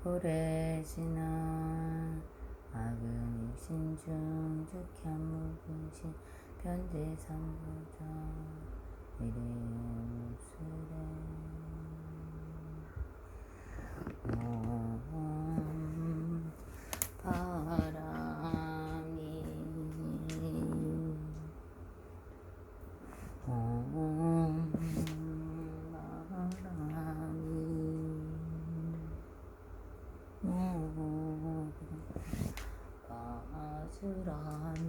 오래 지난 악은 일신중 즉현무근신 변제삼부자 이래무스레 바람이 바스라미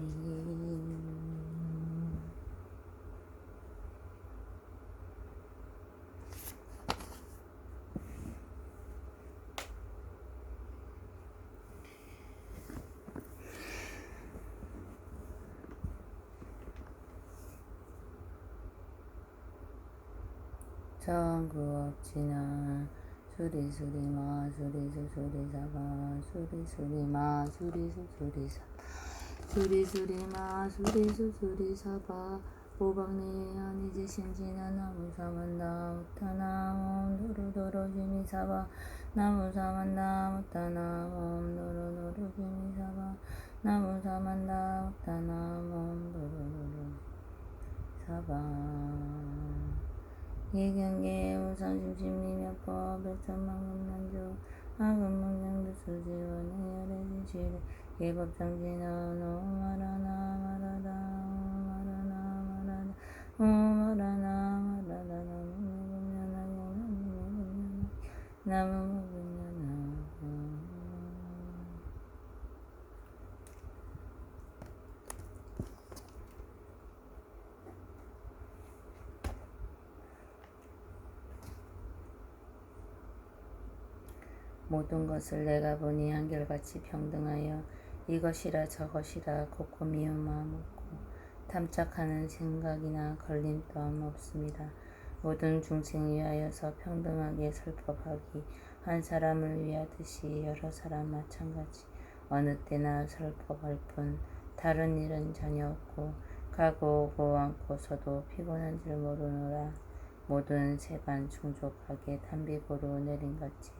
전구업지나 수리수리마 수리수수리사바 수리수리마 수리수수리사 수리수리마 수리수수리사바 오박내에 아니지 신지나 나무사만다 우타나옴 도로도로지미사바 나무사만다 우타나옴 도로도로지미사바 나무사만다 우타나옴 도로도로사바 예경계 우상심심리명법 백천만금난조 하금문경도 수지원의 열애진실에 예법정진원 오마라나 마라다 오마라나 마라다 오마라나 마라다 나무무근냐나 모든 것을 내가 보니 한결같이 평등하여 이것이라 저것이라 곱고 미운 마음 없고 탐착하는 생각이나 걸림 또한 없습니다. 모든 중생 위하여서 평등하게 설법하기 한 사람을 위하듯이 여러 사람 마찬가지 어느 때나 설법할 뿐 다른 일은 전혀 없고 가고 오고 앉고서도 피곤한 줄 모르노라. 모든 세간 충족하게 단비고로 내림같이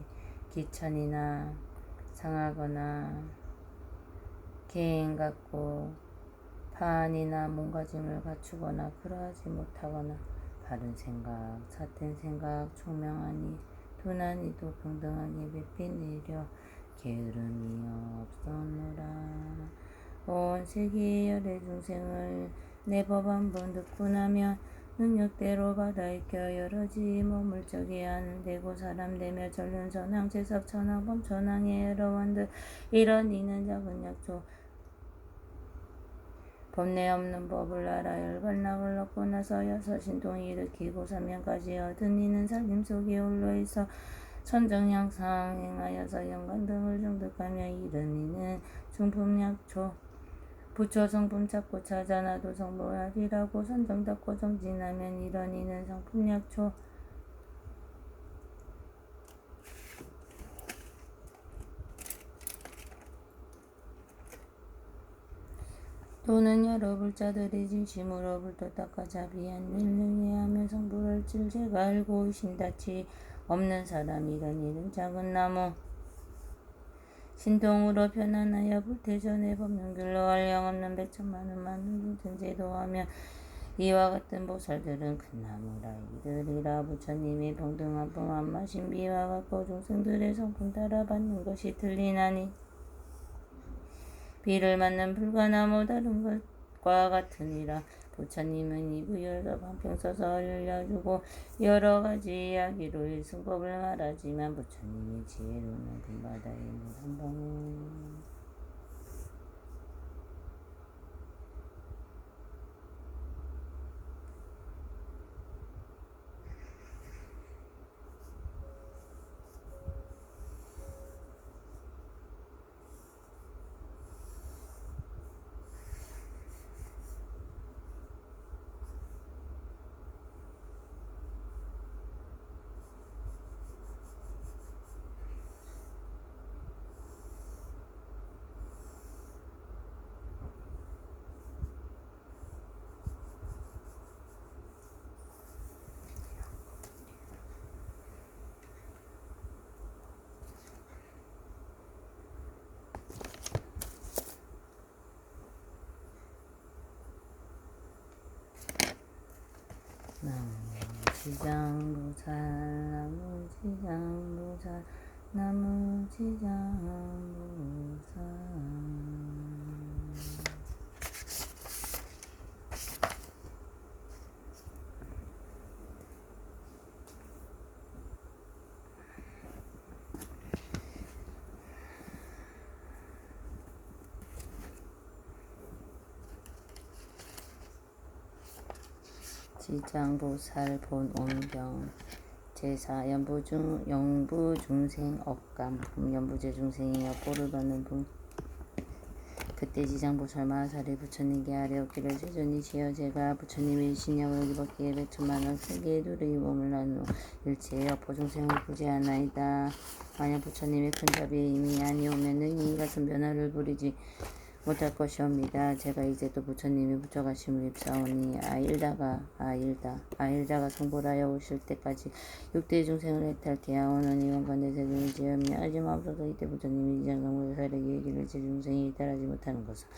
기천이나 상하거나 개인 같고 판이나 몸가짐을 갖추거나 그러하지 못하거나 바른 생각, 삿된 생각, 총명하니 도난이도 평등하게 맵빛 내려 게으름이 없었노라. 온 세계의 열애 중생을 내 법 한 번 듣고 나면 능력대로 받아익혀 여러지 머물적이 하는 대고 사람 되며 전륜선왕 제석천왕 범천왕의 여러 원들 이런 이는 작은 약초 법내 없는 법을 알아 열반락을 얻고 나서 여섯신통이 일으키고 삼명까지 얻은 이는 살림 속에 홀로있어 천정향상 행하여서 영관 등을 정득하며 이른 이는 중품약초 부처 성품 찾고 찾아나도 성불하리라고 선정 닦고 정진하면 이런 이는 성품약초 또는 여러 불자들이 진심으로 불도 닦아 자비한 일능히 하며 성불할 줄 제가 알고 의심다치 없는 사람 이런 일은 작은 나무 신통으로 편안하여 불태전에 법륜길로 한량없는 백천만원만 등제도하며 이와 같은 보살들은 큰 나무라 이들이라. 부처님이 평등한 뽕한 마신 비와 같고 중생들의 성품 따라 받는 것이 틀리나니 비를 맞는 불가나무 다른 것과 같으니라. 부처님은 이 부열도 방평 써서 알려주고 여러 가지 이야기로 일승법을 말하지만 부처님의 지혜로는 금바다에 물한 방울 나무지장보살 나무지장보살 나무지장보살 지장보살 본온병 제사 영부중생 억감품 연부제중생이 엿보를 받는 분 그때 지장보살 마하살이 부처님께 아뢰었기를 세존이시여 제가 부처님의 신약을 입었기에 백천만원 세계의 둘의 몸을 나누 일체의 여포중생을 구제하나이다. 만약 부처님의 큰 자비에 이미 아니오면은 이 같은 변화를 부리지 못할 것이옵니다. 제가 이제 또 부처님이 부처가심을 입사오니 아일다가 성불하여 오실 때까지 육대의 중생을 해탈케 하오는 이원 관대세존이 지으며 하지마옵소서. 이때 부처님이 지장성보살에게 이르기를 제 중생이 해탈하지 못하는 것은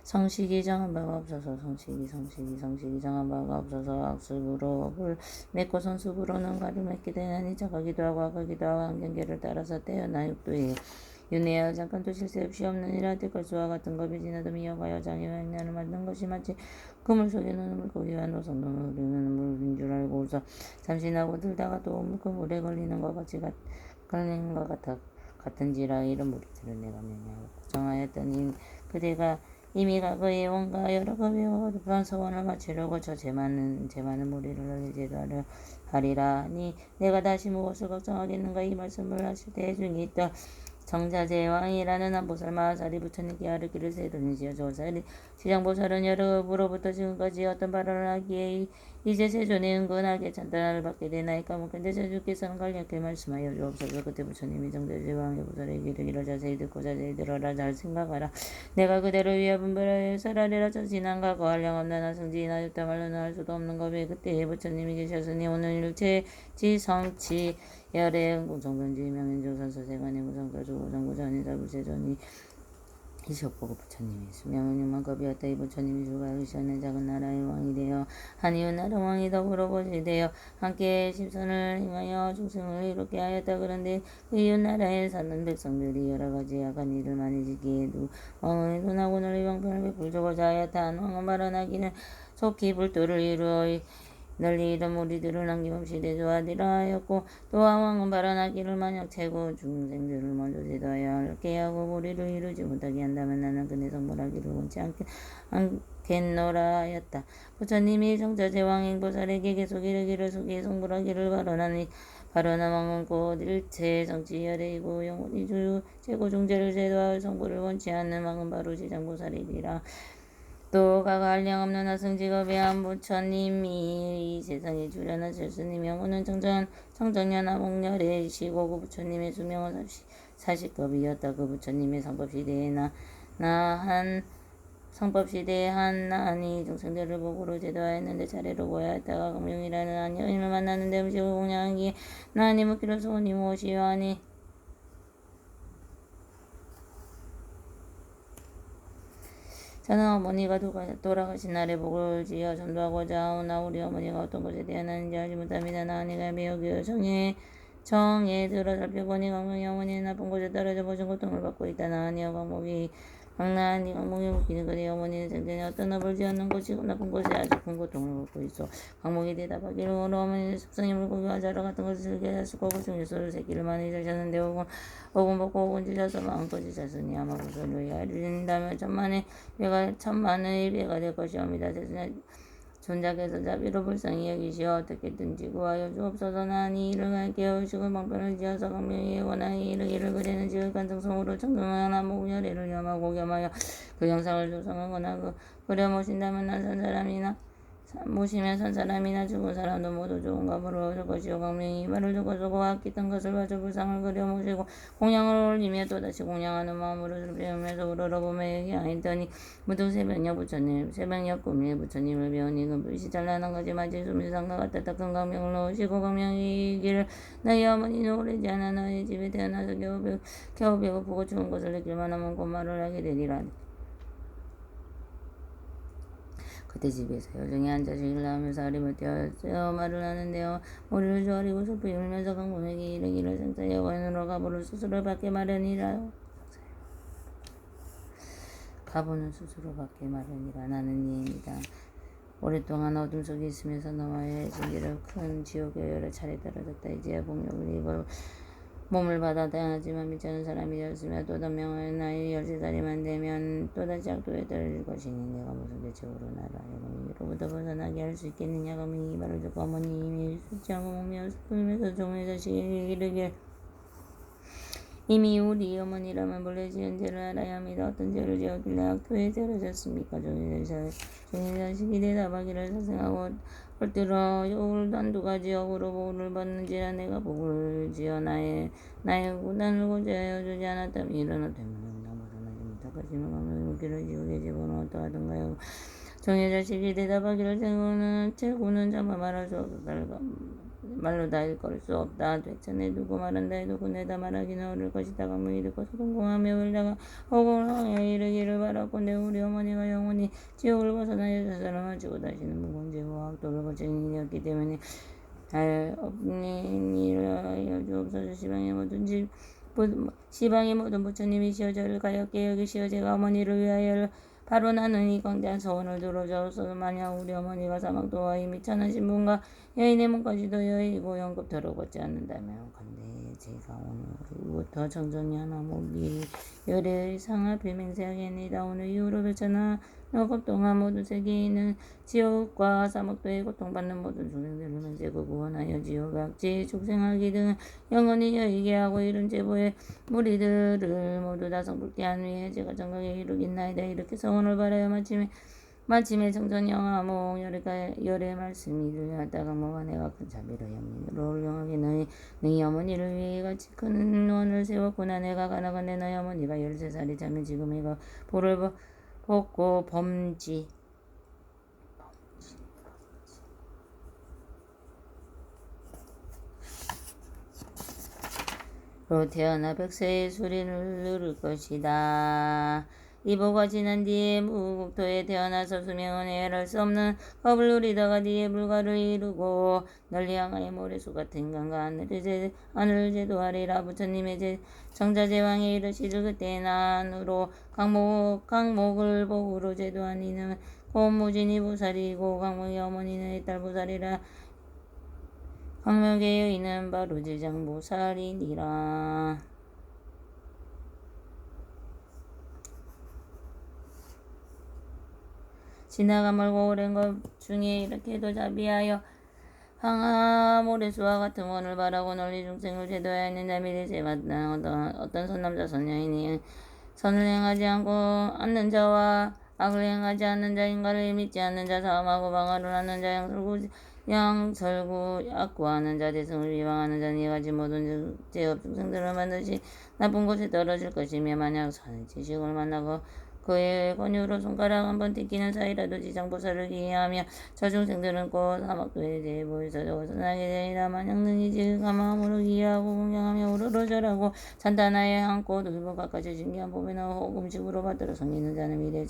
성식이 정한 바가 없어서 성식이 정한 바가 없어서 악습으로 업을 맺고 선습으로는 가를 맺게 되나니 착하기도 하고 악하기도 하고 환경계를 따라서 태어나 육도에 윤회하여 잠깐도 실세 없이 없느니라. 때걸수와 같은 겁이 지나도 미어가여 장애와 행난을 만든 것이 마치 그물 속에 넣는 물고기와 노성동을 흐르는 물인 줄 알고서 잠시나고 들다가 또 물고물에 걸리는 것 같이 걸리는 것 같은지라. 이런 무리들을 내가 명하고 정하였더니 그대가 이미 과거에 온갖 여러 급여 어렵한 서원을 마치려고 저 제 많은 무리를 너희 제도하려 하리라 하니 내가 다시 무엇을 걱정하겠는가. 이 말씀을 하실 때 중에 있다. 정자제왕이라는 한보살 마하살이 부처님께 아뢰기를 세존이시여 조살이 지장보살은 여러 부로부터 지금까지 어떤 발언을 하기에 이제 세존에 은근하게 찬탄을 받게 되나이까. 묻건대 제주께서는 간략히 말씀하여 주옵소서. 그때 부처님이 정자제왕의 보살에게 이르기를 자세히 듣고 자세히 들어라. 잘 생각하라. 내가 그대를 위해 분별하여 설하리라. 저 지난 과거 한량없는 승지인하였다 말로는 할 수도 없는 법에 그때에 부처님이 계셨으니 오늘 일체 지성치 열의 공성변지 명인조선서 세관의 무성서주 고정고전이 살부세존이 이시옵보고 부처님이 수명은 6만급이었다. 이 부처님이 주가의시하는 작은 나라의 왕이 되어 한 이웃 나라 왕이 더불어 보시 되어 함께 십선을 행하여 중생을 이롭게 하였다. 그런데 그 이웃 나라에 사는 백성들이 여러 가지 악한 일을 많이 짓기에 왕의 눈하고 널리 방편을 베풀고자 하였다. 한 왕은 발언하기는 속히 불도를 이루어 널리 이런 무리들을 남김없이 대조하리라 하였고 또한 왕은 발언하기를 만약 최고 중생들을 먼저 제도하여 할게 하고 무리를 이루지 못하게 한다면 나는 그네 성불하기를 원치 않겠노라 하였다. 부처님이 정자제왕 행보살에게 계속 이르기를 속히 성불하기를 발언한 왕은 곧 일체 정치열애이고 영원히 최고 중재를 제도하여 성불을 원치 않는 왕은 바로 지장보살이리라. 또 가가 한량없는 하승직업의 한 부처님이 이 세상에 주련하실 스님 영혼은 청정년 하복렬에 시고고 부처님의 수명은 40급이었다. 그 부처님의 성법시대에 나한이 중생들을 복으로 제도하였는데 차례로 보야했다가 공명이라는 한 여인을 만났는데 음식을 공양하기에 나한이 묻기를 소원이 무엇이요 하니 저는 어머니가 돌아가신 날에 복을 지어 전도하고자 하오나 우리 어머니가 어떤 것에 대하는지 알지 못합니다. 나은이가 매우 정에 들어 살펴보니 강목이 어머니의 나쁜 곳에 떨어져 모든 고통을 받고 있다. 나은이와 강목이 웃기는 그대 어머니는 생전에 어떤 업을 지었는 것이고 나쁜 것에 아주 큰 고통을 받고 있어. 강목이 대답하기를 어머니는 습성이 물고기와 자러 같은 것을 즐겨 잤고 그 중에서 새끼를 많이 자셨는데 혹은 먹고 혹은 찢어서 마음껏 찢었으니 아마 그것을 알린다면 천만의 배가 될 것이옵니다. 존자께서 자비로 불쌍히 여기시어 어떻게든지 구하여 주옵소서. 나니 이를 깨우시고 방편을 지어서 강명에 원하여 이르기를 그대는 지극한 정성으로 청정한 한목열애를 염하고 겸하여 그 영상을 조성하거나 그려 모신다면 난 산 사람이나 죽은 사람도 모두 좋은 값으로 얻을 것이요. 강명이 이 말을 듣고서 고아끼던 것을 봐줘 불상을 그려 모시고 공양을 올리며 또다시 공양하는 마음으로 슬퍼하면서 우러러보며 얘기하였더니 무등 새벽녘 꿈에 부처님을 배우니 금빛이 찬란한 것이 마치 수미상과 같았다. 큰 강명을 넣으시고 강명이 이기를 너희 어머니는 오래지 않아 너희 집에 태어나서 겨우 배고프고 추운 것을 느낄 만하면 곧말을 하게 되리라. 그때 집에서 여정이 앉아 책을 나오면서 아림을 떼어 말을 하는데요. 머리를 조아리고 슬프게 울면서 강범에게 이르기를 생사 여관으로 가보를 스스로 받게 마련이라. 가보는 스스로 받게 마련이라. 나는 이해입니다. 오랫동안 어둠 속에 있으면서 너와의 진리를 큰 지옥에 여러 차례 떨어졌다. 이제야 폭력을 입어 몸을 받아 다양하지만 믿지 않은 사람이 되었으며 또 단명한 나이 13살이만 되면 또다시 악도에 떨어질 것이니 내가 무슨 대책으로 나라 여러분으로부터 벗어나게 할 수 있겠느냐. 가문이 이 말을 듣고 어머님이 술취하고 먹며 슬프면서 종의 자식에게 이르길 이미 우리 어머니라면 본래 지은 죄를 알아야 합니다. 어떤 죄를 지었길래 악도에 떨어졌습니까? 종의 자식이 대답하기를 사생하고 헐뜯어 욕을 한두 가지 억으로 복을 받는지라. 내가 복을 지어 나의 고난을 고지하여 주지 않았다면 일어나 때문에 벗어나지 못할 것이며 강력히 웃기를 지우게 집어넣어 어떠하던가요. 종의 자식이 대답하기를 재고는 정말 말할 수 없다. 말로 다 읽을 수 없다. 되천에 두고 말한다 해도 보내다 말하기는 어려울 것이다. 강문이 듣고 소동공하며 울다가 허공하여 이르기를 바랐건대 우리 어머니가 영원히 지옥을 벗어나여 자살을 마치고 다시는 무공지와 악도를 거친 일이었기 때문에 없는 일을 하여 주옵소서. 시방의 모든 부처님이시여 저를 가엾게 여기시어 제가 어머니를 위하여 바로 나는 이 광대한 소원을 들어주옵소서. 만약 우리 어머니가 사막도와 이미 천한 신분과 여인의 몸까지도 여의고 영급토록 얻지 않는다면 건대 제가 오늘부터 정정연화 목이 열의 상하필 맹세하겠니다. 오늘 이후로 별천하 너급 동안 모든 세계에 지옥과 사막도에 고통받는 모든 중생들을 면제고 구원하여 지옥 악지 축생하기 등 영원히 여의게 하고 이른 제보의 무리들을 모두 다 성불케 한 후에 제가 정각에 이르겠나이다. 이렇게 서원을 바라여 마침에 정전영화몽 열의 말씀이 들려왔다가 뭐가 내가 큰 자비로 영민으로 훌륭하게 너희 어머니를 위해 같이 큰 원을 세웠구나. 내가 가나건대 너희 어머니가 13살이 차면 지금 이거 볼을 벗고 범지로 태어나 100세의 수리를 누를 것이다. 이 보가 지난 뒤에 무국토에 태어나서 수명은 헤아릴 수 없는 겁을 누리다가 뒤에 불가를 이루고 널리 향하여 모래수 같은 인간과 하늘을 제도하리라. 부처님의 정자제왕에 이르시를 그때 난으로 강목을 복으로 제도한 이는 고무진이 보살이고 강목의 어머니는 딸 보살이라. 강목의 여인은 바로 제장 보살이니라. 지나가 멀고 오랜 것 중에 이렇게도 자비하여 항하 모래수와 같은 원을 바라고 널리 중생을 제도해야 하는 미래에 맞는 어떤 선남자 선여인이 선을 행하지 않는 자와 악을 행하지 않는 자 인간을 믿지 않는 자 사함하고 방화를 하는 자 양설구 악구하는 자 대승을 비방하는 자 이같이 모든 죄업 중생들을 반드시 나쁜 곳에 떨어질 것이며 만약 선의 지식을 만나고 그의 권유로 손가락 한번 뜯기는 사이라도 지장보살을 기해하며 저 중생들은 곧 사막도에 제보에서 벗어나게 되리라. 만약 능히 지극한 마음으로 기해하고 공경하며 우러러 절하고 찬탄하에 한꽃 울보가까지 신기한 법에 넣어 음식으로 받들어 섬기는 자는 미래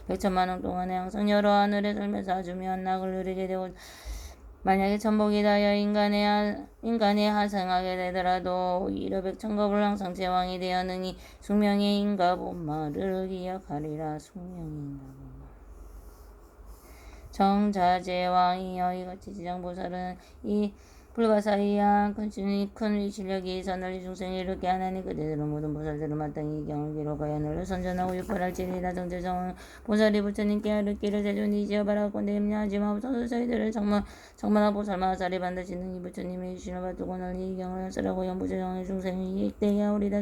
100천만원 동안에 항상 여러 하늘에 살면서 아주 묘한 낙을 누리게 되고 만약에 천복이 다여 인간에 하생하게 되더라도 1,500,000겁을 항상 제왕이 되어 능히 숙명의 인가 본말을 기억하리라. 숙명의 인가 본말 정자제왕이여 이같이 지장보살은 이 불가사의한 큰 위실력이 있어 널리 중생을 이롭게 하나니 그대들은 모든 보살들을 마땅히 이 경을 기록하여 널리 선전하고 유포할지니라. 정제정 보살이 부처님께 아뢰기를 세존이지어 바라건대 염려하지 마옵소서. 저희들을 정만한 보살마사리 반드시 능히 부처님의 유신을 받들고 널리 이 경을 연설하고 영부제정의 중생이 이익되게 하오리다.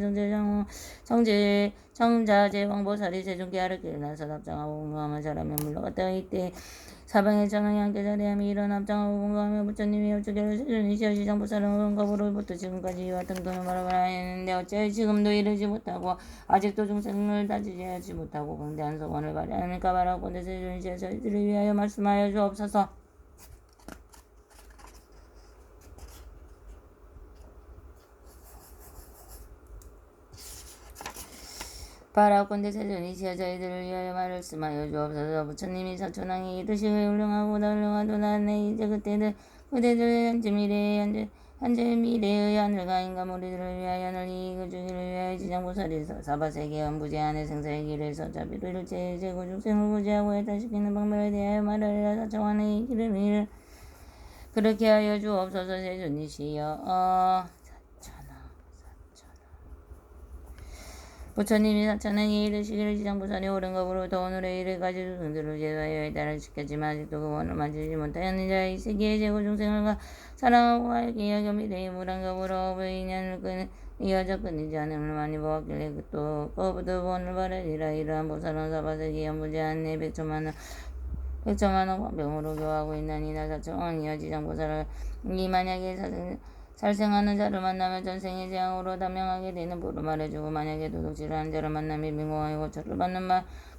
정자제왕 보살이 세존께 아뢰기를 나서 답장하고 공경하며 잘하며 물러갔다가 이때 사방의 전왕이 함께 자리하며 일어나 합장하고 공경하며 부처님이 여쭈기를 세존이시여 지장보살은 원겁으로부터 지금까지 이와 등등을 말하라 했는데 어찌하여 지금도 이르지 못하고 아직도 중생을 다지지 못하고 광대한 소원을 발휘하니까 바라건대 세존이시여 저희들을 위하여 말씀하여 주옵소서. 바라건대 세존이시여 저희들을 위하여 말씀하여 주옵소서. 부처님이 사천왕이 이르시고 훌륭하고 훌륭하도 나네 이제 그때들 그대들 현재 미래의 하늘과 인간 우리들을 위하여 널리 이그 주기를 위하여 지장보살에서 사바세계 연부제 안에 생사의 길에서 자비로 일체 제고 중생을 구제하고 해탈시키는 방법에 대하여 말하리라. 사천왕의 길을 그렇게 하여 주옵소서. 세존이시여 부처님이 사천왕이 이르시기를 지장보살이 옳은 법으로 더 오늘의 일을 가지고 승들을 제도하여 해달을 시켰지만 아직도 그 원을 만지지 못하였는 자 이 세계의 제고 중생을 사랑하고 알게 여겨 미래의 무량겁으로 의인을 이어져 끊이지 않음을 많이 보았길래 또 거부도 원을 바라리라. 이러한 보살은 사바세계 연부제 안내 백천만원 광병으로 교하고 있나니나 사천왕이여 지장보살을 이 만약에 살생하는 자를 만나면 전생의 재앙으로 단명하게 되는 보를 말해주고 만약에 도둑질을 하는 자를 만나면 민공하게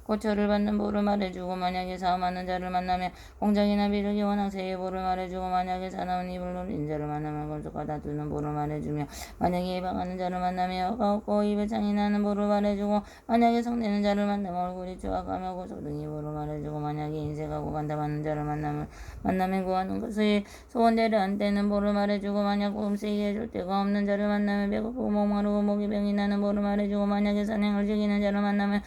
고초를 받는 보를 말해주고 만약에 사업하는 자를 만나면 공장이나 비르기 원앙세의 보를 말해주고 만약에 사나운 입을 놀린 자를 만나면 검속과 다투는 보를 말해주며 만약에 예방하는 자를 만나면 혀가 없고 입에 창이 나는 보를 말해주고 만약에 성내는 자를 만나면 얼굴이 추악하며 고소등이 보를 말해주고 만약에 인색하고 간담하는 자를 만나면 구하는 것을 소원대로 안 되는 보를 말해주고 만약 음식에 해줄 데가 없는 자를 만나면 배고프고 목마르고 목이 병이 나는 보를 말해주고 만약에 산행을 즐기는 자를 만나면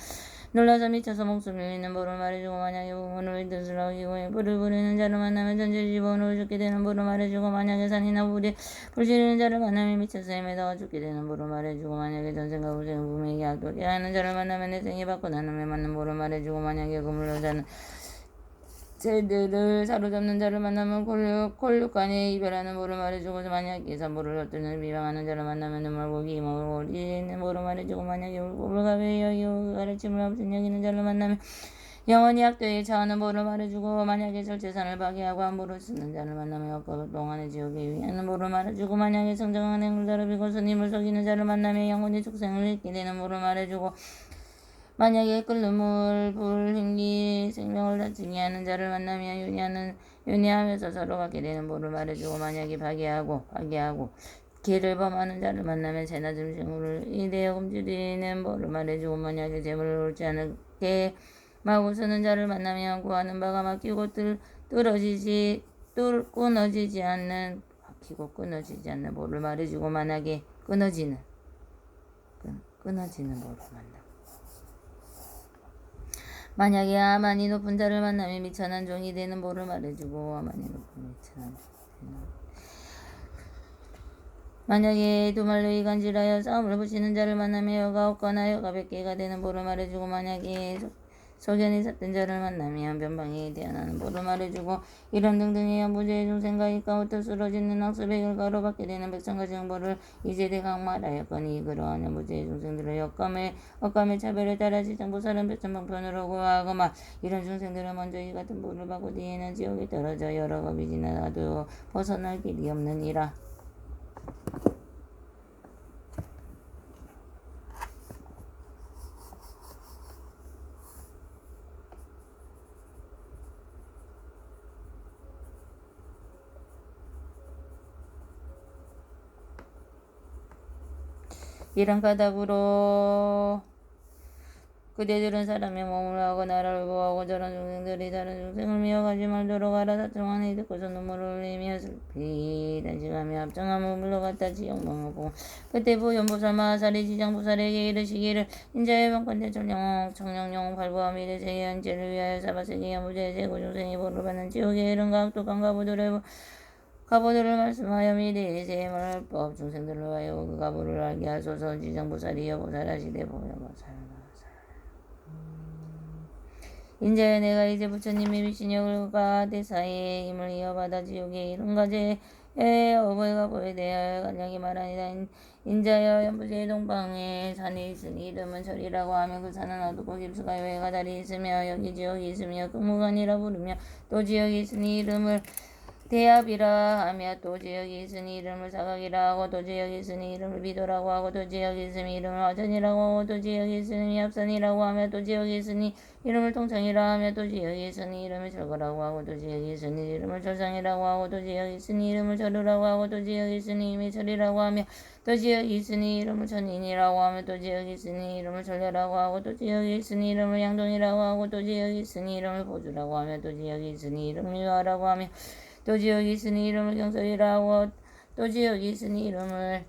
놀라서 미쳐서 목숨을 잃는 보를 말해주고 만약에 부모를 뜻을 어기고 불을 부리는 자를 만나면 전제를 집어넣어 죽게 되는 보를 말해주고 만약에 산이나 불 지르는 자를 만나면 미쳐서 헤매다가 죽게 되는 보를 말해주고 만약에 전생과 후생 부모에게 악독해 하는 자를 만나면 내 생에 받고 나는 왜 맞는 보를 말해주고 만약에 그물로 자는 새들을 사로잡는 자를 만나면 콜육간에 이별하는 보를 말해주고 만약에 산보를 헛되는 비방하는 자를 만나면 눈물고기 이목을 오리는 보를 말해주고 만약에 울고불 가벼이 여기고 가르침을 없인 여기는 자를 만나면 영원히 악도에 처하는 보를 말해주고 만약에 절제산을 파괴하고 함부로 쓰는 자를 만나면 헛것 동안의 지옥에 위하는 보를 말해주고 만약에 성정한 행을 더럽히고 스님을 속이는 자를 만나면 영원히 축생을 잃게 되는 보를 말해주고 만약에 끓는 물, 불, 흉기, 생명을 다치게 하는 자를 만나면 윤회하면서 서로 갖게 되는 보를 말해주고 만약에 파괴하고 기를 범하는 자를 만나면 새나 짐승을 이대어 굶주리는 보를 말해주고 만약에 재물을 옳지 않게 마구 쓰는 자를 만나면 구하는 바가 막히고 끊어지지 않는 보를 말해주고 만약에 끊어지는 보를 만나 만약에 아만이 높은 자를 만나면 미천한 종이 되는 보를 말해주고 아만이 높은 미천한 종이 되는 만약에 두말로 이간질하여 싸움을 붙이는 자를 만나면 혀가 없거나 혀가 100개가 되는 보를 말해주고 만약에 소견이 샀던 자를 만나면 변방에 대하는 보를 말해주고 이런 등등의 연부제의 중생과 이까부터 쓰러지는 학습의 결과로 받게 되는 백성가지 정보를 이제대 강말하였거니 그러한 연부제의 중생들의 억감의 차별에 따라 지장보살은 백천방편으로 구하거마 이런 중생들은 먼저 이 같은 보를 받고 뒤에는 지옥에 떨어져 여러 겁이 지나가도 벗어날 길이 없느니라. 이런 까닭으로 그대들은 사람의 몸을 하고 나라를 보호하고 저런 중생들이 다른 중생을 미워하지 말도록 하라. 사천왕이 듣고서 눈물을 흘리며 슬피 단식하며 합정하며 물러갔다 지옥망하고 그때 부연보살 마하살이 지장보살에게 이르시기를 인자의 방건대 청령용 발부와 미래세계 현재를 위하여 사바세계 연부제 제고 중생이 보를 받는 지옥의 이른과 악독한 가보들을 말씀하여 미래의 세말법 중생들을 하여 그 가보를 알게 하소서. 지장보살이여 보살하시되 보여보살 인자여 내가 이제 부처님의 미신역과 대사의 힘을 이어받아 지옥의 이른가제의 어버이가 보에 대하여 간략히 말하니라. 인자여 연부제의 동방에 산이 있으니 이름은 절이라고 하며 그 산은 어둡고 깊수가 외가 달이 있으며 여기 지옥이 있으며 극무관이라 부르며 또 지옥이 있으니 이름을 대합이라 하며 또 지역이 있으니 이름을 사각이라 하고 또 지역이 있으니 이름을 비도라고 하고 또 지역이 있으니 이름을 화전이라고 하고 또 지역이 있으니 합산이라고 하며 또 지역이 있으니 이름을 통창이라 하며 또 지역이 있으니 이름을 철거라고 하고 또 지역이 있으니 이름을 철상이라고 하고 또 지역이 있으니 이름을 철우라고 하고 또 지역이 있으니 이름을 철이라고 하며 또 지역이 있으니 이름을 천인이라고 하며 또 지역이 있으니 이름을 천려라고 하고 또 지역이 있으니 이름을 양동이라고 하고 또 지역이 있으니 이름을 보주라고 하며 또 지역이 있으니 이름을 유하라고 하며 또 지역이 있으니 이름을 경설이라고 하고 또 지역이 있으니 이름을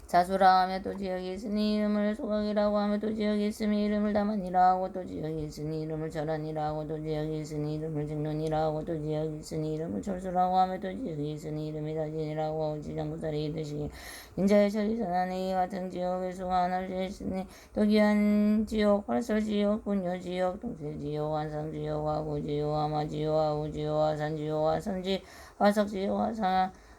자수라 하며 또 지역이 있으니 이름을 소각이라고 하며 또 지역이 있으니 이름을 다만이라 하고 또 지역이 있으니 이름을 절안이라 하고 또 지역이 있으니 이름을 직론이라 하고 또 지역이 있으니 이름을 철수라고 하며 또 지역이 있으니 이름이 다진이라고 하고 지장부살이 이르시기 인자의 천리선안에 이 같은 지역의 수가 하나를 있으니 또 귀한 지역 활설지역 분여지역 동세지역 완상지역 화구지역 화마지역 화우지역 화산지역 화선지 화석지역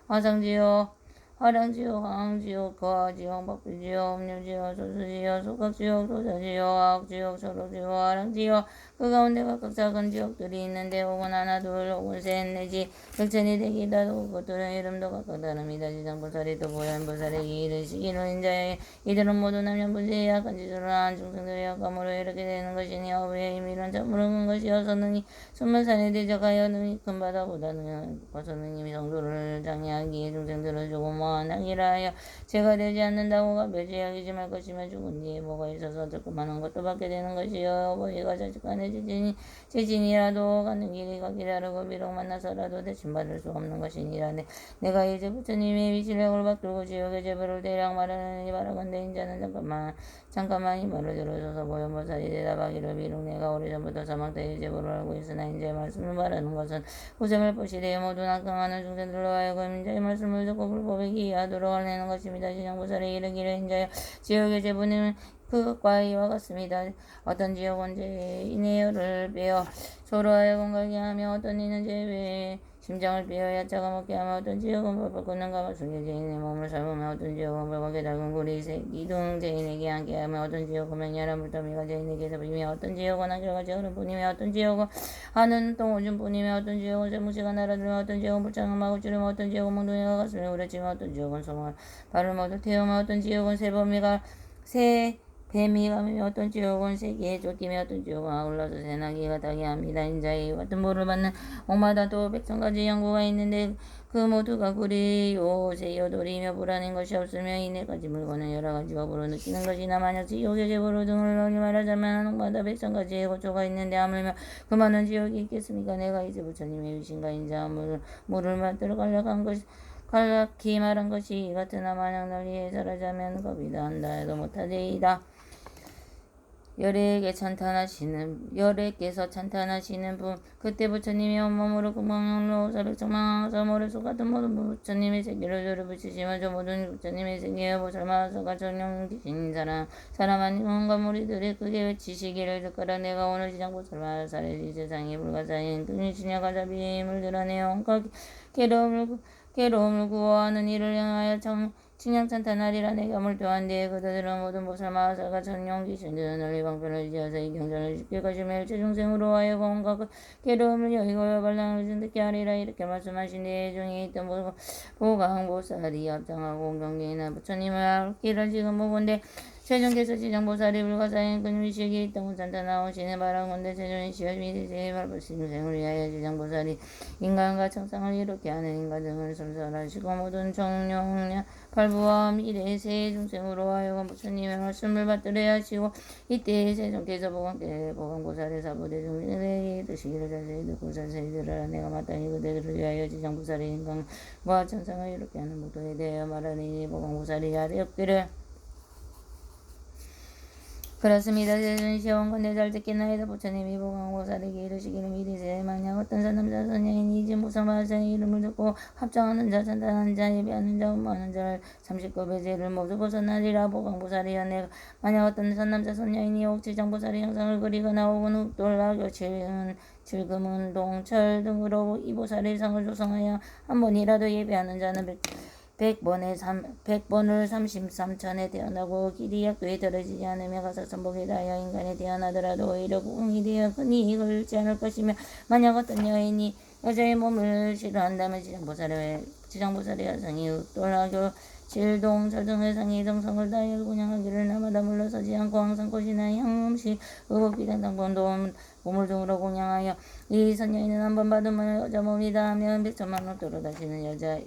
화상지역 화량지역, 항지역, 거하지역, 박비지역, 음료지역, 소수지역, 소각지역, 소자지역, 화학지역, 초록지역, 화랑지역 그 가운데 각각 작은 지역들이 있는데 혹은 하나, 둘, 혹은 셋, 내지 백천이 되기도 하고 그것들은 이름도 각각 다릅니다. 지장보살이 또 보현보살에게 이르시기로 인자에 이들은 모두 남녀분세에 약한 짓으로 한 중생들의 약감으로 이렇게 되는 것이니 어부의 힘이란 참으로 큰 것이어서 능히 순만산에 대적하여 능히 큰 바다보다 능히 능히 성도를 장애하기에 중생들을 조금 원하기라 하여 죄가 되지 않는다고가 멸죄하기지 말 것이며 죽은 뒤에 뭐가 있어서 조그마한 것도 받게 되는 것이요 어버이가 자식간에 재진이라도 가는 길이 가기를 하고 비록 만나서라도 대신받을 수 없는 것이니라 내가 이제 부처님의 위실력을 받들고 지옥의 제보를 대략 말하느니 바라건대 인자는 잠깐만 이 말을 들어줘서 보현보살이 대답하기를 비록 내가 오래전부터 사막대의 제보를 알고 있으나 인자의 말씀을 말하는 것은 고생을 보시되 모두 낙강하는 중생들로 하여금 인자의 말씀을 듣고 불법에 기하도록 하려는 것입니다. 지장보살이 이르기를 인자여 지옥의 제보는 그것과 이와 같습니다. 어떤 지역은 죄인의 빼어 서로 하여금 가게 하며 어떤 이는 죄의 심장을 빼어 야자가 먹게 하며 어떤 지역은 벌벌 걷는 가마 속에 죄인의 몸을 삶으며 어떤 지역은 벌겋게 닳은 구리 새끼 등 죄인에게 함께 하며 어떤 지역은 맹렬한 물더미가 죄인에게서 비며 어떤 지역은 한결같이 얼음뿐이며 어떤 지역은 하는 똥오줌뿐이며 어떤 지역은 쇠무시가 날아들며 어떤 지역은 불장을 마구 찌르며 어떤 지역은 몽둥이가 가슴에 우려치며 어떤 지역은 송을 발을 모두 태우며 어떤 지역은 새 뱀이 가며 어떤 지옥은 세기에 쫓기며 어떤 지옥은 아울러서 새나기가 타게 합니다. 인자의 같은 보를 받는 옥마다 또 백성까지 연구가 있는데 그 모두가 구리요 새요 돌이며 불안한 것이 없으며 이네까지 물건은 여러 가지 법으로 느끼는 것이나 만약 지옥의 제보로 등을 넣으니 말하자면 옥마다 백성까지 고초가 있는데 하물며 그 많은 지옥이 있겠습니까? 내가 이제 부처님의 위신과 인자 물을 만들어 간략히 말한 것이 이 같으나 만약 널리 해설하자면 겁이다 한다 해도 못하리이다. 열애께서 찬탄하시는 분 그때 부처님이 온몸으로 금강용로 사백천망왕사 모래속 같은 모든 부처님의 세계를 두루붙이시며 저 모든 부처님의 세계에 보살마서가 정령기신 사람 아닌 온갖 무리들이 크게 외치시기를 듣거라. 내가 오늘 지장보살마사를 이 세상에 불가사인 근신야 가자비의 힘을 드러내어 온갖 괴로움을 구호하는 이를 향하여 칭양찬탄하리라. 내가 물도한 뒤에 그들은 모든 보살마사가 천룡귀신들은 널리 방편을 지어서 이 경전을 지킬 것이며 일체 중생으로 하여금 온갖 괴로움을 여의고 발랑을 진듣게 하리라. 이렇게 말씀하신 뒤에 중에 있던 보강보살이 합장하고 경계이나 부처님을 알기를 지금 보건대 세존께서 지장보살이 불가사인 근위식이 있던 찬탄하오시네 바라건대 세존이 시험이 되세 발불심생을 위하여 지장보살이 인간과 청상을 이렇게 하는 인간 등을 선설하시고 모든 정령량 발부와 미래 세 중생으로 하여금 부처님의 말씀을 받들어야 하시고 이때 세존께서 보강보살의 사부대 중생에게 이르시기를 자세히 듣고 자세히 들으라. 내가 마땅히 그대들을 위하여 지장보살의 인간과 천상을 이렇게 하는 목도에 대하여 말하니 보강보살이 아뢰었기를 그렇습니다. 세존이 시원건대 잘 듣겠나이다. 부처님이 보강보살에게 이르시기를 미리세 만약 어떤 사남자 선녀인이 이제 무상마사의 이름을 듣고 합장하는 자 찬탄하는 자 예배하는 자 음모하는 자를 39배 죄를 모두 벗어나리라. 보강보살이여 내가 만약 어떤 사남자 선녀인이 옥지장보살의 형상을 그리거나 혹은 흑돌락 칠금은 동철 등으로 이 보살의 상을 조성하여 한 번이라도 예배하는 자는 100번을 33천에 태어나고 길이 약도에 떨어지지 않으며 가사천복에 닿아 인간에 태어나더라도 오히려 공이 되어 흔히 이걸 잃지 않을 것이며 만약 어떤 여인이 여자의 몸을 싫어한다면 지장보살의 여성이 윽돌하교 질동 절등의 상이 정성을 다하여 공양하기를 나마다 물러서지 않고 항상 꽃이나 향음식 의복비단당본도 보물등으로 공양하여 이 선여인은 한번 받으면 여자 몸이다 하면 100천만 옥도로 다시는 여자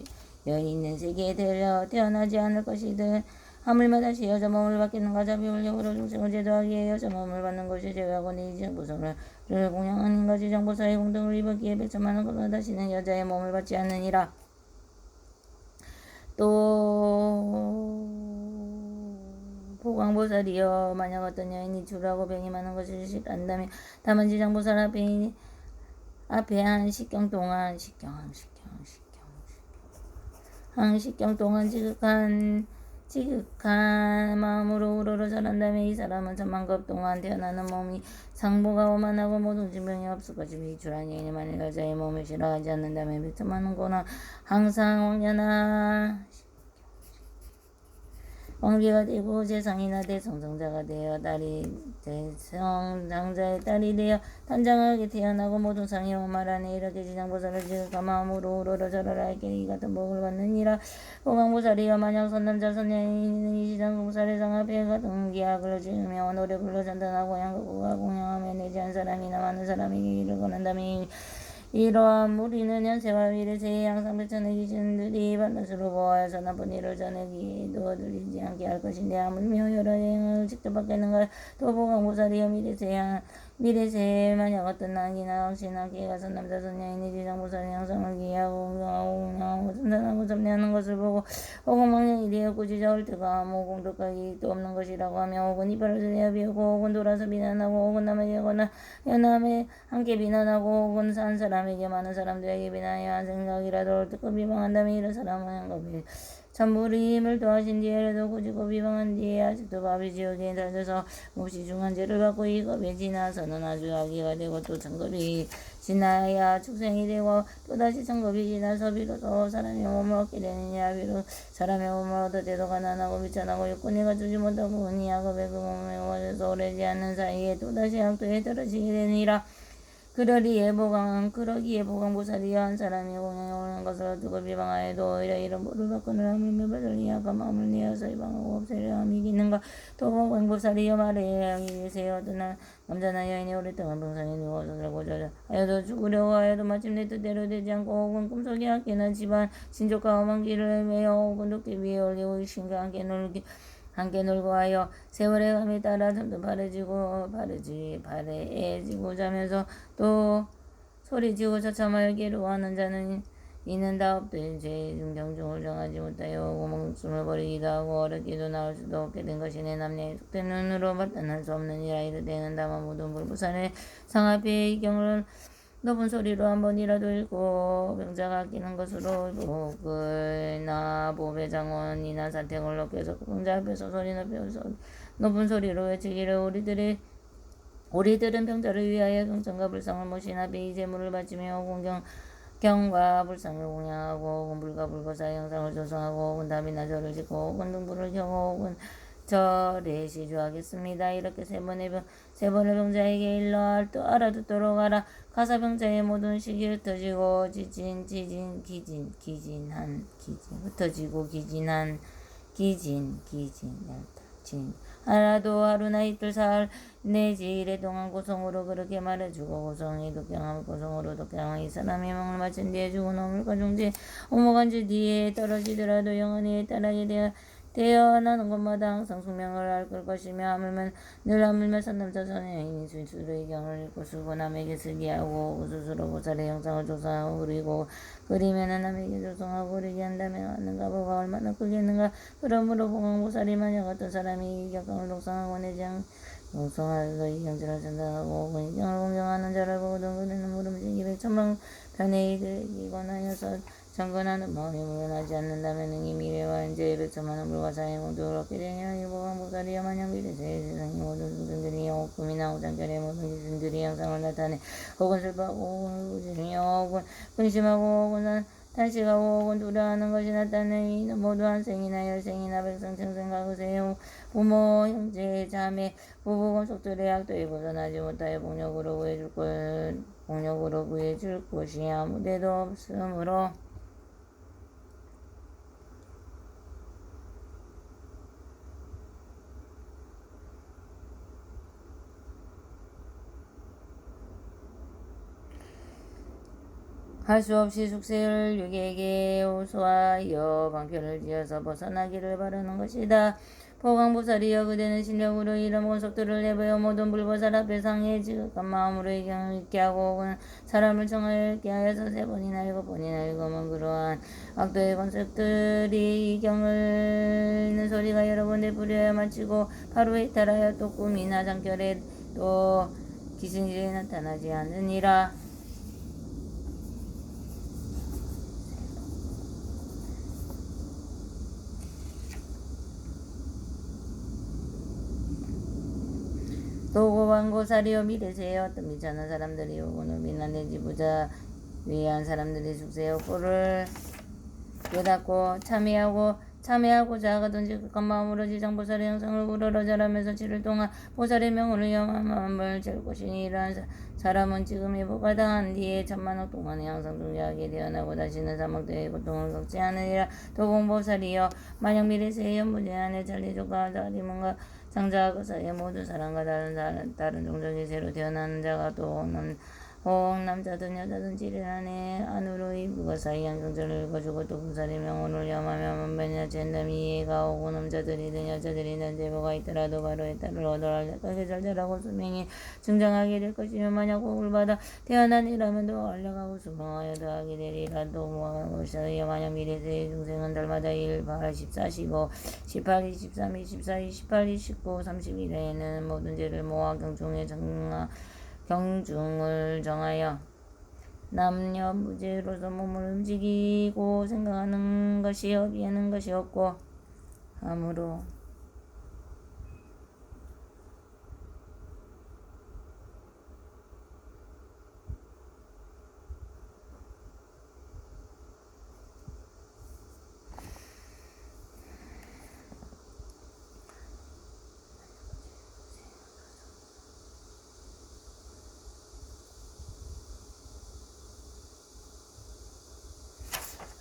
여인은 세계에 태어나지 않을 것이든 하물며 다시 여자 몸을 받기는 가자비 올려으로 중생을 제도하기에 여자 몸을 받는 것이 제외하고 이 지장보살을 공양하는 것이 지장보살의 공덕을 입었기에 100천만 옥도로 다시는 여자의 몸을 받지 않느니라. 또 보광보살이여 만약 어떤 여인이 주라고 병이 많은 것을 싫어한다면 다만 지장보살 앞에 한 식경 동안 지극한 마음으로 우러러 절한다면 이 사람은 천만급 동안 태어나는 몸이 상보가 오만하고 모든 질병이 없을 것이니 주란 여인이 만일 여자의 몸을 싫어하지 않는다면 100천만 원고나 항상 왕비가 되고 재상이나 대성정자가 되어 대성장자의 딸이 되어 단장하게 태어나고 모든 상이 오만하니 이렇게 지장보살을 지극한 마음으로 우러러 절하라 할게 이 같은 복을 받느니라. 보광보살이여 만약 선남자 선여인은 이 지장보살의 상 앞에 같은 기약을 지으며 노력을 전단하고 양극과 공양하며 내지 한 사람이나 많은 사람에게 이를 권한다면 이러한 무리는 현세와 미래세에 항상 백천의 귀신들이 반드시로 보아서 나쁜 일을 전하기에도 들리지 않게 할 것인데 하물며 여러 여행을 직접 받겠는가. 또 보광보살이여 미래세에 만약 어떤 낙이나 확신하게 가서 남자 선녀인이 지장보살의 양성을 기하고 공양하고 전단하고 접례하는 것을 보고 혹은 망령이 되었고 지자올 때가 아무 공덕하기 또 없는 것이라고 하며 혹은 이빨을 들여 비우고 혹은 돌아서 비난하고 혹은 남에게 하거나 연함에 함께 비난하고 혹은 산 사람에게 많은 사람들에게 비난하여 한 생각이라도 옳고 비방한다면 이런 사람은 한겁이 참부리 힘을 도하신 뒤에라도 고지고 비방한 뒤에 아직도 밥이 지옥에 달려서 몹시 중한 죄를 받고 이 겁에 지나서는 아주 악의가 되고 또 천겁이 지나야 축생이 되고 또다시 천겁이 지나서 비로소 사람의 몸을 얻게 되느냐. 비록 사람의 몸을 얻을 때도 가난하고 비천하고 육군이 갖추지 못하고 은이 악업에 그 몸에 오래서 오래지 않는 사이에 또다시 악도에 떨어지게 되니라. 그러기에 보광보살이여 한 사람이 공양에 오는 것을 두고 비방하여도 오히려 이런 보를 받거나 하물며 받으니 약한 마음을 내어서 비방하고 없애려 함이 있는가. 또 보광보살이여 말해 여기 계세요. 어떤 남자나 여인이 오랫동안 병상에 누워서 살고자 하여도 죽으려고 하여도 마침내 뜻대로 되지 않고 혹은 꿈속에 함께나 집안 신족과 험한 길을 메어 혹은 도끼 위에 올리고 신과 함께 놀고 하여 세월의 감에 따라 점점 바래지고 자면서 또 소리지고 처참하여 괴로워하는 자는 이는 다 업된 죄의 중정중을 정하지 못하여 목숨을 버리기도 하고 어렵기도 나올 수도 없게 된 것이 내 남녀의 속된 눈으로 판단할 수 없느니라. 이르되는 다만 모든 불부산의 상앞에 이 경을 높은 소리로 한 번이라도 읽고 병자가 아끼는 것으로 복을나 보배 장원이나 사택을 높여서 병자 앞에서 소리 높은 소리로 외치기를 우리들은 병자를 위하여 경전과 불상을 모시나 이 제물을 바치며 경과 불상을 공양하고 혹은 불과 불거사 형상을 조성하고 혹은 답이나 절을 짓고 혹은 등불을 켜고 혹은 절에 시주하겠습니다. 이렇게 세 번을 병자에게 일러 알아듣도록 하라. 가사 병자의 모든 시기 흩어지고 흩어지고 기진 하나도 하루나 이틀 사흘 내지 이래 동안 고성으로 그렇게 말해주고 고성이 독경하고 고성으로 독경하고 이 사람이 명을 마친 뒤에 죽은 어물과 중지 오목한 지 뒤에 떨어지더라도 영원히 따라게 태어나는 곳마다 항상 숙명을 앓을 것이며 하물며 산남자 선여인이 스스로의 경을 읽고 쓰고 남에게 쓰게 하고 스스로 보살의 형상을 조성하고 그리면은 남에게 조성하고 그리게 한다면 하는가 보가 얼마나 크겠는가. 그러므로 보광보살이 만약 어떤 사람이 이 격강을 독성하고 내지 독성하여서 이 경지를 전달하고 혹은 이 경을 공경하는 자를 보거든 그는 물음지기 100천만 편에 이르기거나 하여서 정근하는 마음이 물러나지 않는다면 이 미래와 현재의 100천만 원 물과 사의 모두를 얻게 되냐. 이 보광보살이여 만약 미래세의 세상의 모든 수생들이 영옥금이나 오장결의 모든 기승들이 형상을 나타내 혹은 슬퍼하고 혹은 우진이여 혹은 근심하고 혹은 탄식하고 혹은 두려워하는 것이 나타나는 이는 모두 한생이나 열생이나 백성 청생과 그세요 부모 형제 자매 부부 권속들의 약도에 벗어나지 못하여 폭력으로 구해줄 곳이 아무데도 없으므로 할 수 없이 숙세를 유괴에게 호소하여 방편을 지어서 벗어나기를 바라는 것이다. 보강보살이여 그대는 실력으로 이런 원속들을 내버려 모든 불보살 앞에 상해 지극한 마음으로 이 경을 읽게 하고 혹은 사람을 정하여 읽게 하여서 3번이나 7번이나 읽으면 그러한 악도의 권속들이 이 경을 읽는 소리가 여러 번 되풀이하여 마치고 바로 이탈하여 또 꿈이나 잠결에 또 기승일에 나타나지 않느니라. 도고방고사리여 미래세여 어떤 미천한 사람들이 오고는 비난의 지부자 위한 사람들이 숙세여 꼴을 깨닫고 참회하고자 하든지 극한 마음으로 지장보살의 형상을 우러러 절하면서 7일 동안 보살의 명으로 영한 마음을 잴 것이니 이러한 사람은 지금이 보가당한 뒤에 천만억 동안의 항상 존재하게 되어나고 다시는 사막대의 고통을 겪지 않으리라. 도공보살이여 만약 미래세의 연부제 안에 잘리족과 자리문과 장자와 그 사이에 모든 사람과 다른 종족이 새로 태어나는 자가 또 남자든 여자든 7일 안에 안으로 이불과 사이 양경절을 읽어주고 또 보살의 명언을 염하며 만변이나 젠담이 이해가 오고 남자들이든 여자들이든 제보가 있더라도 바로 해탈을 얻어라. 자기의 잘자라고 수명이 증정하게 될 것이며 만약 복을 받아 태어난 이라면 또 알려가고 수명하여 더하게 되리라. 또 모아가는 것이여 만약 미래세의 중생은 달마다 1, 8, 14, 15, 18, 23, 24, 28, 29, 30일에는 모든 죄를 모아 경중을 정하여 남녀 무죄로서 몸을 움직이고 생각하는 것이 비하는 것이 없고 함으로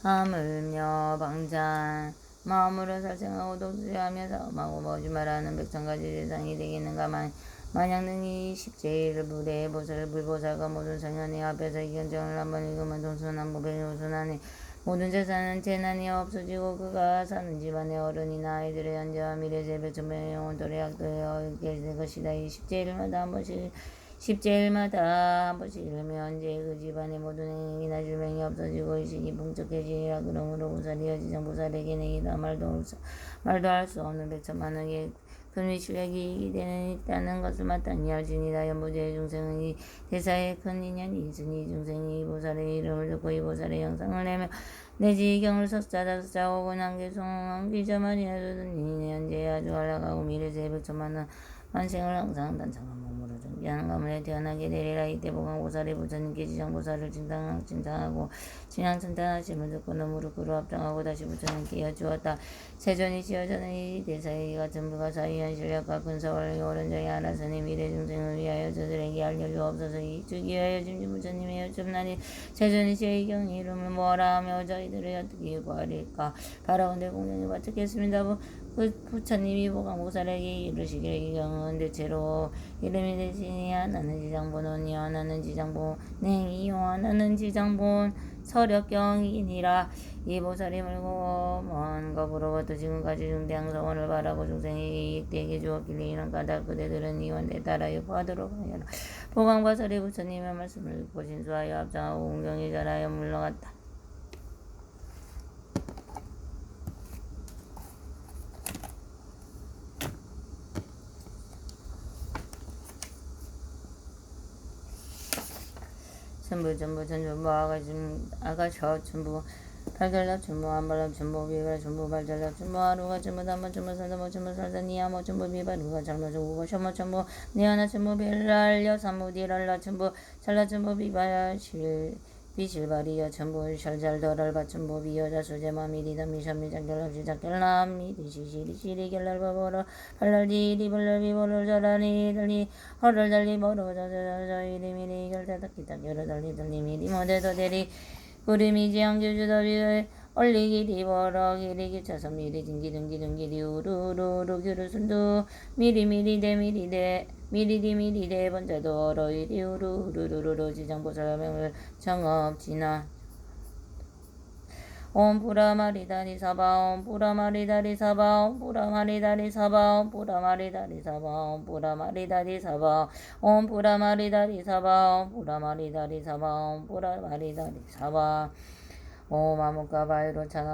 하물며 방장 마음으로 살생하고 독수리하며 사음하고 거짓말하는 100,000가지 대상이 되겠는가. 만약 능히 십제일을 불에 불보살과 모든 성현의 앞에서 이 견정을 한번 읽으면 동순한무병이 우순하니 모든 재난이 없어지고 그가 사는 집안의 어른이나 아이들의 현재와 미래세 백천명의 영혼들의 약도에 읽게 될 것이다. 이 십제일마다 한 번씩 읽으며 언제 그 집안의 모든 행위나 질병이 없어지고 의식이 풍족해지리라. 그러므로 보살이여 지정보살에게는 이다 말도 할 수 없는 100,000만억의 금위실력이 있다는 것을 마땅히 알지니라. 연보제의 중생은 이 대사에 큰 인연이 있으니 중생이 이 보살의 이름을 듣고 이 보살의 형상을 내며 내지 이 경을 석자 혹은 한기자만이라도 이 현재에 아주 안락하고 미래세의 100,000만억 만생을 항상 단창한 몸으로 존귀한 가문에 태어나게 되리라. 이때 보강보살이 부처님께 지장보살을 칭찬하고 진양천탄하심을 듣고 너무로 그로 합장하고 다시 부처님께 여쭈었다. 세존이시여 저는 이 대사의 같은 불가사의한 실력과 근사원리 옳은 자의 알아서니 미래 중생을 위하여 저들에게 알려주옵소서. 주기 위하여 짐진 부처님의 여쭙나니 세존이시여 이 경의 이름을 뭐라 하며 저희들을 어떻게 구하리까. 바라온대 공경이 바쳤겠습니다. 부처님이 보강보살에게 이르시기를 이 경은 대체로 이름이 되시니 하나는 지장본원이요 하나는 지장본행이요 하나는 지장본 서력경이니라. 이 보살이 물고 먼 겁으로부터 지금까지 중대한 성원을 바라고 중생에게 이익되게 주었길래 이런 까닭 그대들은 이원에 따라 여포하도록 하여라. 보강보살이 부처님의 말씀을 듣고 진수하여 합장하고 공경이 잘하여 물러갔다. 전부 아가셔 전부 발달랍 전부 안발랍 전부 비발 전부 발달랍 전부 하루가 전부 담바 전부 살다모 전부 살다니야모 전부 비바루가 잘못 전부 셔모 전부 니하나 전부 벨랄려 삼부 디랄라 전부 잘라 전부 비발 비실바리여 천부 셜잘더랄 바춘보 비여자 수제마 미리다 미션미 작결합시 작결남 미리시시리 시리 결랄바보러 발랄디리 벌랄비보러 자라니 달리 허를 달리 보러 자자자자 이리미리 결대닥기닥 여러달리 달리 미리 모대더 대리 구름이지 양주주더비 얼리기리 버러 기리기 차서 미리 딩기둥기둥기리 우루루루 규루순두 미리미리 대미리대 미리디 미리대 번자도 어러이리 우루루루루 지장보살명을 정업지나 옴 뿌라마리다리 사바 옴 뿌라마리다리 사바 옴 뿌라마리다리 사바 옴 뿌라마리다리 사바 옴 뿌라마리다리 사바 옴 뿌라마리다리 사바 옴 뿌라마리다리 사바 옴 뿌라마리다리 사바 옴 아무까바이로 차나